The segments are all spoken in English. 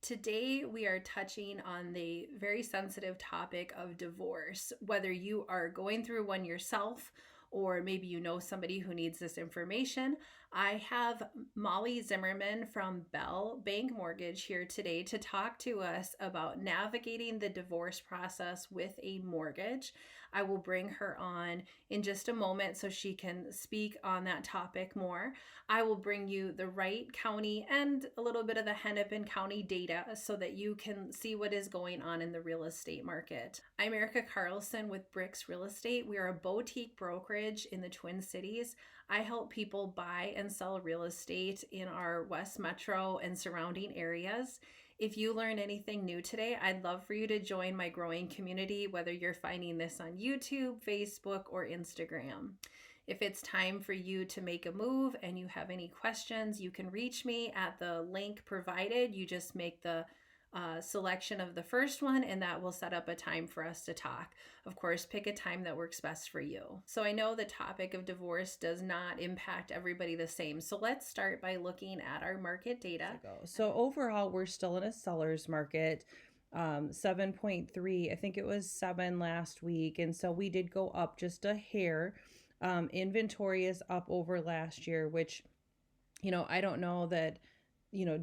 Today, we are touching on the very sensitive topic of divorce. Whether you are going through one yourself or maybe you know somebody who needs this information, I have Molly Zimmerman from Bell Bank Mortgage here today to talk to us about navigating the divorce process with a mortgage. I will bring her on in just a moment so she can speak on that topic more. I will bring you the Wright County and a little bit of the Hennepin County data so that you can see what is going on in the real estate market. I'm Erica Carlson with Bricks Real Estate. We are a boutique brokerage in the Twin Cities. I help people buy and sell real estate in our West Metro and surrounding areas. If you learn anything new today, I'd love for you to join my growing community, whether you're finding this on YouTube, Facebook, or Instagram. If it's time for you to make a move and you have any questions, you can reach me at the link provided. You just make the selection of the first one, and that will set up a time for us to talk. Of course, pick a time that works best for you. So I know the topic of divorce does not impact everybody the same. So let's start by looking at our market data. So overall, we're still in a seller's market. 7.3, I think it was 7 last week. And so we did go up just a hair. Inventory is up over last year, which, I don't know that,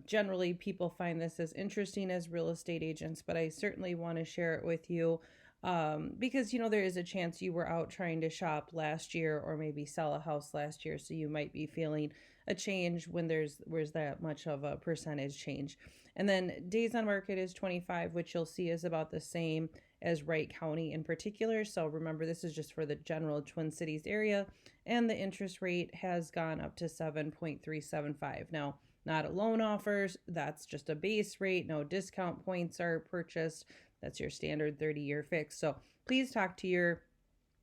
generally people find this as interesting as real estate agents, but I certainly want to share it with you. Because, there is a chance you were out trying to shop last year or maybe sell a house last year. So you might be feeling a change when there's that much of a percentage change. And then days on market is 25, which you'll see is about the same as Wright County in particular. So remember, this is just for the general Twin Cities area. And the interest rate has gone up to 7.375. Now, not loan offers. That's just a base rate. No discount points are purchased. That's your standard 30-year fix. So please talk to your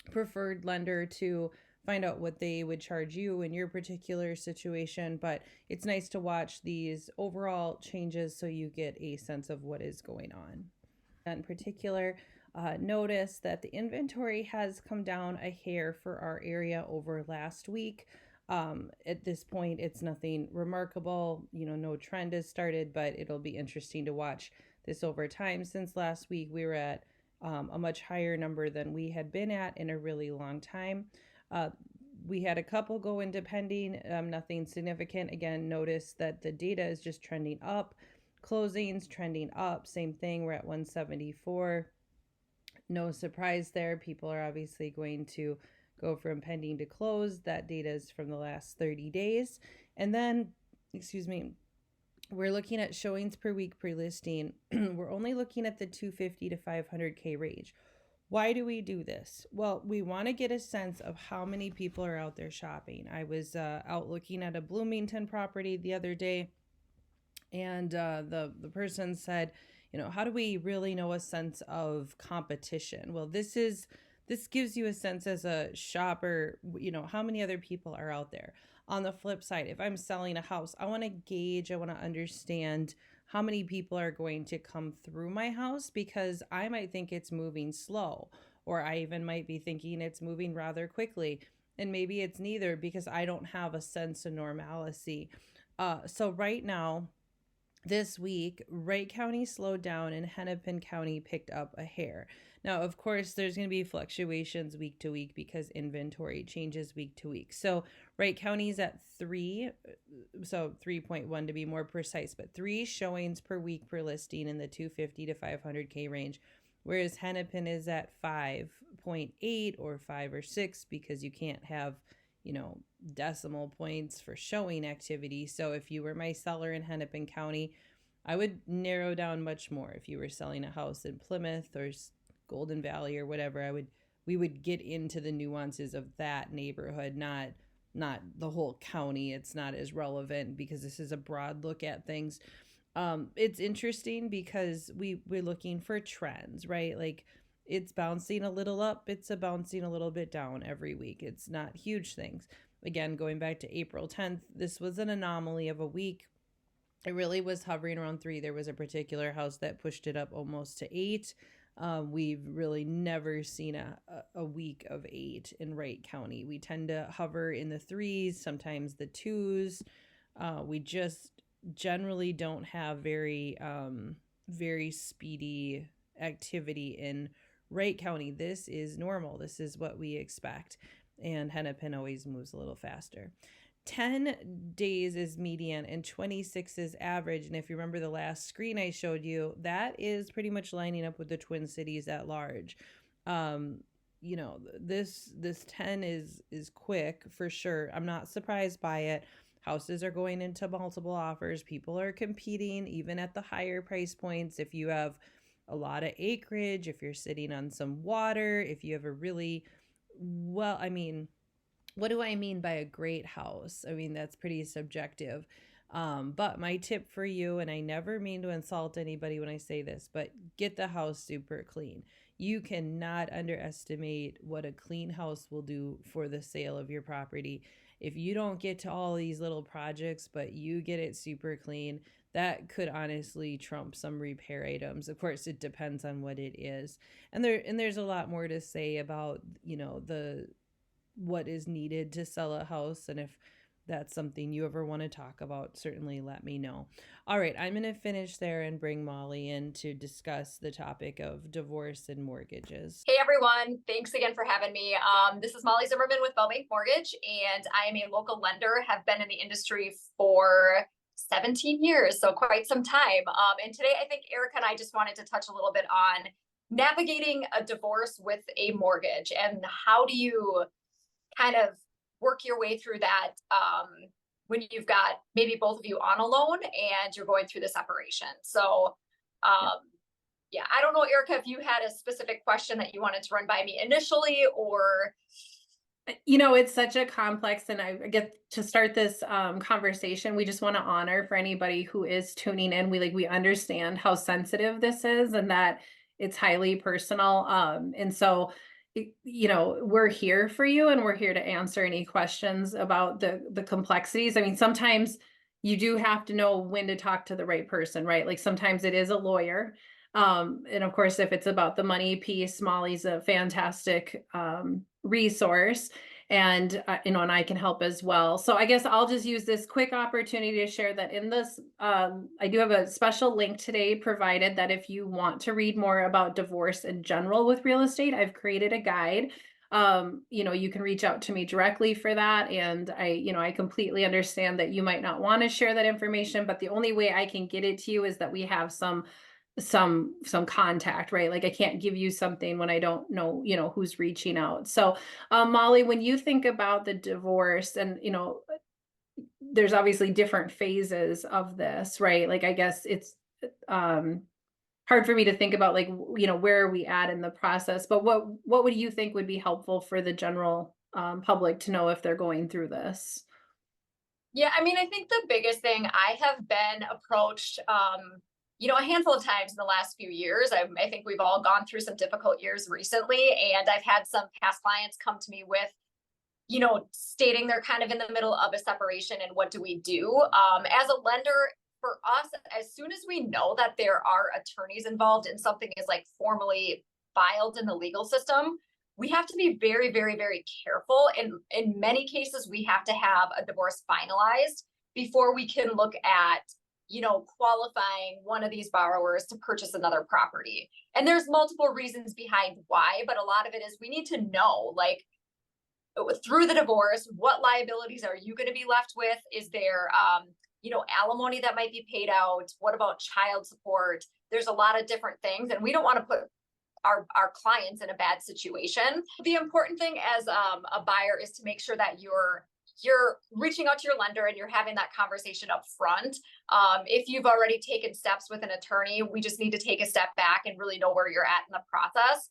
preferred lender to find out what they would charge you in your particular situation. But it's nice to watch these overall changes so you get a sense of what is going on. In particular, notice that the inventory has come down a hair for our area over last week. At this point, it's nothing remarkable. No trend has started, but it'll be interesting to watch this over time. Since last week, we were at a much higher number than we had been at in a really long time. We had a couple go into pending, nothing significant. Again, notice that the data is just trending up. Closings trending up, same thing. We're at 174. No surprise there. People are obviously going to go from pending to close. That data is from the last 30 days. And then, we're looking at showings per week pre-listing. We're only looking at the 250 to 500K range. Why do we do this? Well, we want to get a sense of how many people are out there shopping. I was out looking at a Bloomington property the other day, and the person said, how do we really know a sense of competition? Well, this gives you a sense as a shopper, how many other people are out there. On the flip side, if I'm selling a house, I want to understand how many people are going to come through my house, because I might think it's moving slow, or I even might be thinking it's moving rather quickly. And maybe it's neither, because I don't have a sense of normalcy. So right now, this week, Wright County slowed down and Hennepin County picked up a hair. Now, of course, there's going to be fluctuations week to week because inventory changes week to week. So Wright County is at 3, so 3.1 to be more precise, but 3 showings per week per listing in the 250 to 500K range, whereas Hennepin is at 5.8 or 5 or 6 because you can't have decimal points for showing activity. So if you were my seller in Hennepin County, I would narrow down much more. If you were selling a house in Plymouth or Golden Valley or whatever, we would get into the nuances of that neighborhood, not the whole county. It's not as relevant because this is a broad look at things. It's interesting because we're looking for trends, right? Like, it's bouncing a little up, it's bouncing a little bit down every week. It's not huge things. Again, going back to April 10th, this was an anomaly of a week. It really was hovering around 3. There was a particular house that pushed it up almost to 8. We've really never seen a week of 8 in Wright County. We tend to hover in the 3s, sometimes the 2s. We just generally don't have very speedy activity in Wright County. This is normal. This is what we expect. And Hennepin always moves a little faster. 10 days is median and 26 is average. And if you remember the last screen I showed you, that is pretty much lining up with the Twin Cities at large. You know, this 10 is quick for sure. I'm not surprised by it. Houses are going into multiple offers. People are competing even at the higher price points. If you have a lot of acreage, if you're sitting on some water, if you have a really, well, I mean, what do I mean by a great house? I mean, that's pretty subjective. But my tip for you, and I never mean to insult anybody when I say this, but get the house super clean. You cannot underestimate what a clean house will do for the sale of your property. If you don't get to all these little projects, but you get it super clean, that could honestly trump some repair items. Of course, it depends on what it is. And there's a lot more to say about, you know, the what is needed to sell a house. And if that's something you ever want to talk about, certainly let me know. All right, I'm going to finish there and bring Molly in to discuss the topic of divorce and mortgages. Hey everyone, thanks again for having me. This is Molly Zimmerman with Bellbank Mortgage, and I am a local lender, have been in the industry for 17 years, so quite some time. And today I think Erica and I just wanted to touch a little bit on navigating a divorce with a mortgage and how do you kind of work your way through that when you've got maybe both of you on a loan and you're going through the separation. So yeah, I don't know, Erica, if you had a specific question that you wanted to run by me initially, or You know, it's such a complex, and I get to start this conversation. We just want to honor for anybody who is tuning in. We understand how sensitive this is, and that it's highly personal. And so, you know, we're here for you, and we're here to answer any questions about the complexities. I mean, sometimes you do have to know when to talk to the right person, right? Like sometimes it is a lawyer. And of course, if it's about the money piece, Molly's a fantastic resource, and you know, and I can help as well. So I guess I'll just use this quick opportunity to share that in this, I do have a special link today provided that if you want to read more about divorce in general with real estate, I've created a guide. You know, you can reach out to me directly for that. And I completely understand that you might not want to share that information, but the only way I can get it to you is that we have some contact, right? Like I can't give you something when I don't know, you know, who's reaching out. So, Molly, when you think about the divorce, and you know, there's obviously different phases of this, right? Like I guess it's hard for me to think about, like, you know, where are we at in the process, but what would you think would be helpful for the general public to know if they're going through this? yeah, I mean, I think the biggest thing, I have been approached, a handful of times in the last few years. I think we've all gone through some difficult years recently, and I've had some past clients come to me with, stating they're kind of in the middle of a separation and what do we do? As a lender, for us, as soon as we know that there are attorneys involved and something is like formally filed in the legal system, we have to be very, very, very careful. And in many cases, we have to have a divorce finalized before we can look at, qualifying one of these borrowers to purchase another property. And there's multiple reasons behind why, but a lot of it is we need to know, like, through the divorce, what liabilities are you going to be left with? Is there, alimony that might be paid out? What about child support? There's a lot of different things, and we don't want to put our clients in a bad situation. The important thing as a buyer is to make sure that you're reaching out to your lender and you're having that conversation up front. If you've already taken steps with an attorney, we just need to take a step back and really know where you're at in the process.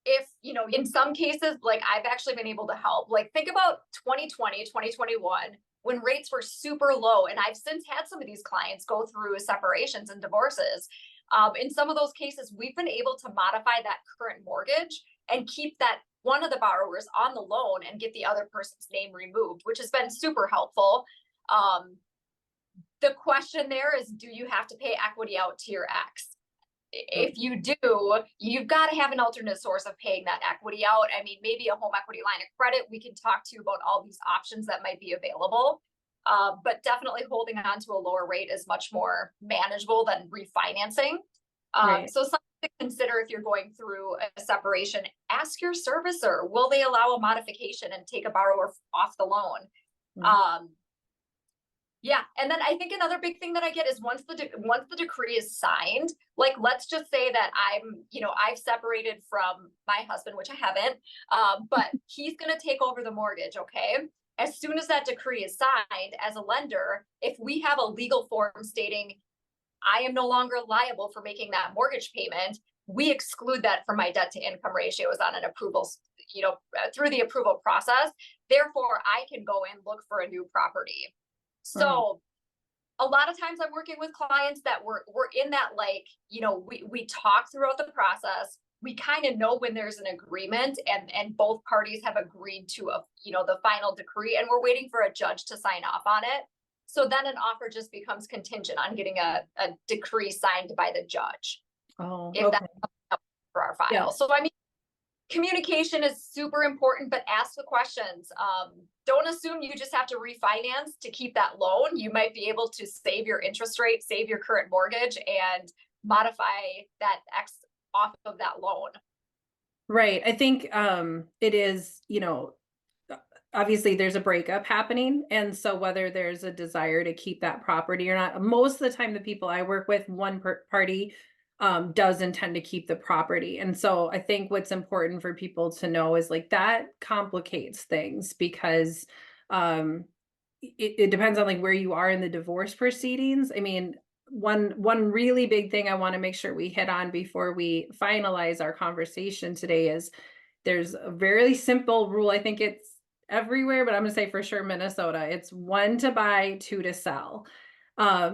If, in some cases, like I've actually been able to help, like think about 2020, 2021, when rates were super low. And I've since had some of these clients go through separations and divorces. In some of those cases, we've been able to modify that current mortgage and keep that one of the borrowers on the loan and get the other person's name removed, which has been super helpful. The question there is, do you have to pay equity out to your ex? If you do, you've got to have an alternate source of paying that equity out. I mean, maybe a home equity line of credit. We can talk to you about all these options that might be available. but definitely holding on to a lower rate is much more manageable than refinancing. Right. So something to consider if you're going through a separation, ask your servicer, will they allow a modification and take a borrower off the loan? Mm. Yeah, and then I think another big thing that I get is once the decree is signed, like let's just say that I've separated from my husband, which I haven't, but he's going to take over the mortgage. Okay, as soon as that decree is signed, as a lender, if we have a legal form stating I am no longer liable for making that mortgage payment, we exclude that from my debt to income ratios on an approval, through the approval process. Therefore, I can go and look for a new property. So a lot of times I'm working with clients that we're in that, like, we talk throughout the process. We kind of know when there's an agreement and both parties have agreed to the final decree, and we're waiting for a judge to sign off on it. So then an offer just becomes contingent on getting a decree signed by the judge. Oh, If okay. that's for our file. Yeah. So I mean, communication is super important, but ask the questions. Don't assume you just have to refinance to keep that loan. You might be able to save your interest rate, save your current mortgage, and modify that X off of that loan. Right. I think it is, obviously there's a breakup happening. And so whether there's a desire to keep that property or not, most of the time the people I work with, one party does intend to keep the property. And so I think what's important for people to know is like that complicates things because it depends on like where you are in the divorce proceedings. I mean, one really big thing I want to make sure we hit on before we finalize our conversation today is there's a very simple rule. I think it's everywhere, but I'm going to say for sure Minnesota. It's 1 to buy, 2 to sell.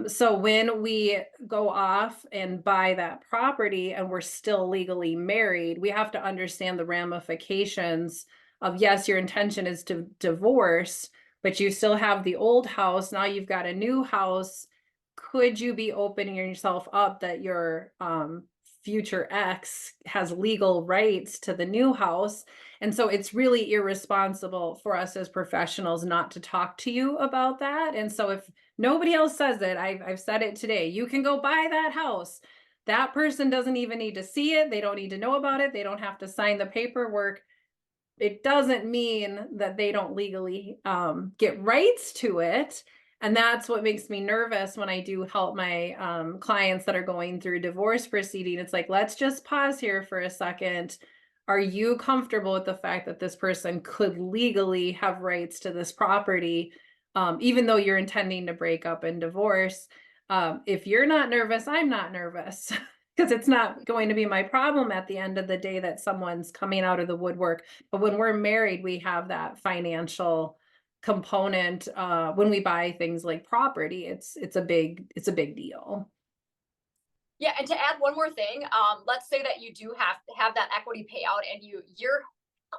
So when we go off and buy that property and we're still legally married, we have to understand the ramifications of, yes, your intention is to divorce, but you still have the old house. Now you've got a new house. Could you be opening yourself up that your future ex has legal rights to the new house? And so it's really irresponsible for us as professionals not to talk to you about that. And so if nobody else says it, I've said it today, you can go buy that house. That person doesn't even need to see it. They don't need to know about it. They don't have to sign the paperwork. It doesn't mean that they don't legally get rights to it. And that's what makes me nervous when I do help my clients that are going through divorce proceeding. It's like, let's just pause here for a second. Are you comfortable with the fact that this person could legally have rights to this property, even though you're intending to break up and divorce? If you're not nervous, I'm not nervous. Because it's not going to be my problem at the end of the day that someone's coming out of the woodwork. But when we're married, we have that financial component. When we buy things like property, it's a big deal. Yeah, and to add one more thing, let's say that you do have that equity payout and you're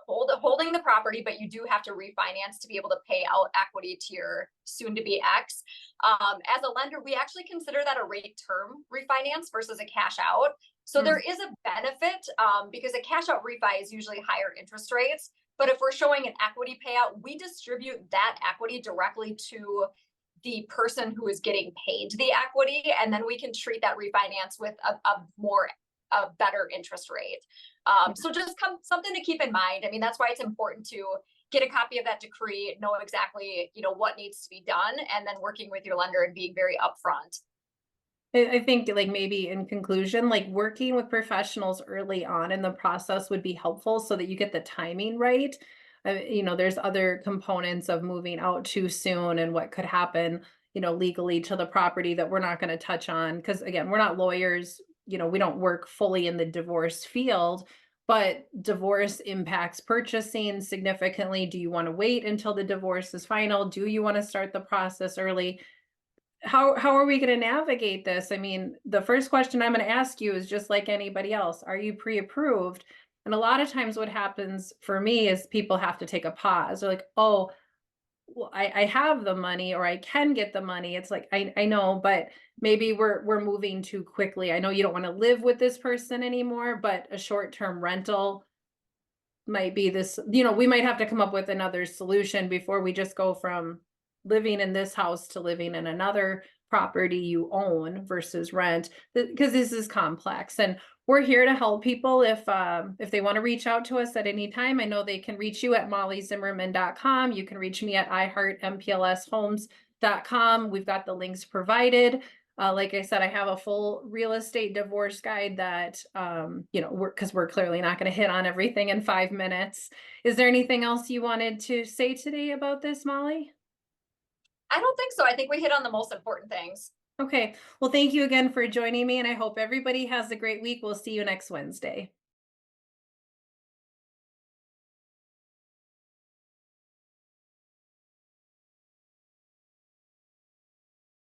holding the property, but you do have to refinance to be able to pay out equity to your soon-to-be ex. As a lender, we actually consider that a rate term refinance versus a cash out. So there is a benefit because a cash out refi is usually higher interest rates. But if we're showing an equity payout, we distribute that equity directly to the person who is getting paid the equity, and then we can treat that refinance with a better interest rate. So just something to keep in mind. I mean, that's why it's important to get a copy of that decree, know exactly, what needs to be done, and then working with your lender and being very upfront. I think like maybe in conclusion, like working with professionals early on in the process would be helpful so that you get the timing right. There's other components of moving out too soon and what could happen, legally to the property that we're not going to touch on. Because again, we're not lawyers, we don't work fully in the divorce field, but divorce impacts purchasing significantly. Do you want to wait until the divorce is final? Do you want to start the process early? How are we going to navigate this? I mean, the first question I'm going to ask you is just like anybody else. Are you pre-approved? And a lot of times what happens for me is people have to take a pause. They're like, oh, well, I have the money or I can get the money. It's like, I know, but maybe we're moving too quickly. I know you don't want to live with this person anymore, but a short-term rental might be this, we might have to come up with another solution before we just go from living in this house to living in another property you own versus rent, because this is complex. And we're here to help people if they want to reach out to us at any time. I know they can reach you at mollyzimmerman.com. You can reach me at iheartmplshomes.com. We've got the links provided. Like I said, I have a full real estate divorce guide that, because we're clearly not going to hit on everything in 5 minutes. Is there anything else you wanted to say today about this, Molly? I don't think so. I think we hit on the most important things. Okay. Well, thank you again for joining me, and I hope everybody has a great week. We'll see you next Wednesday.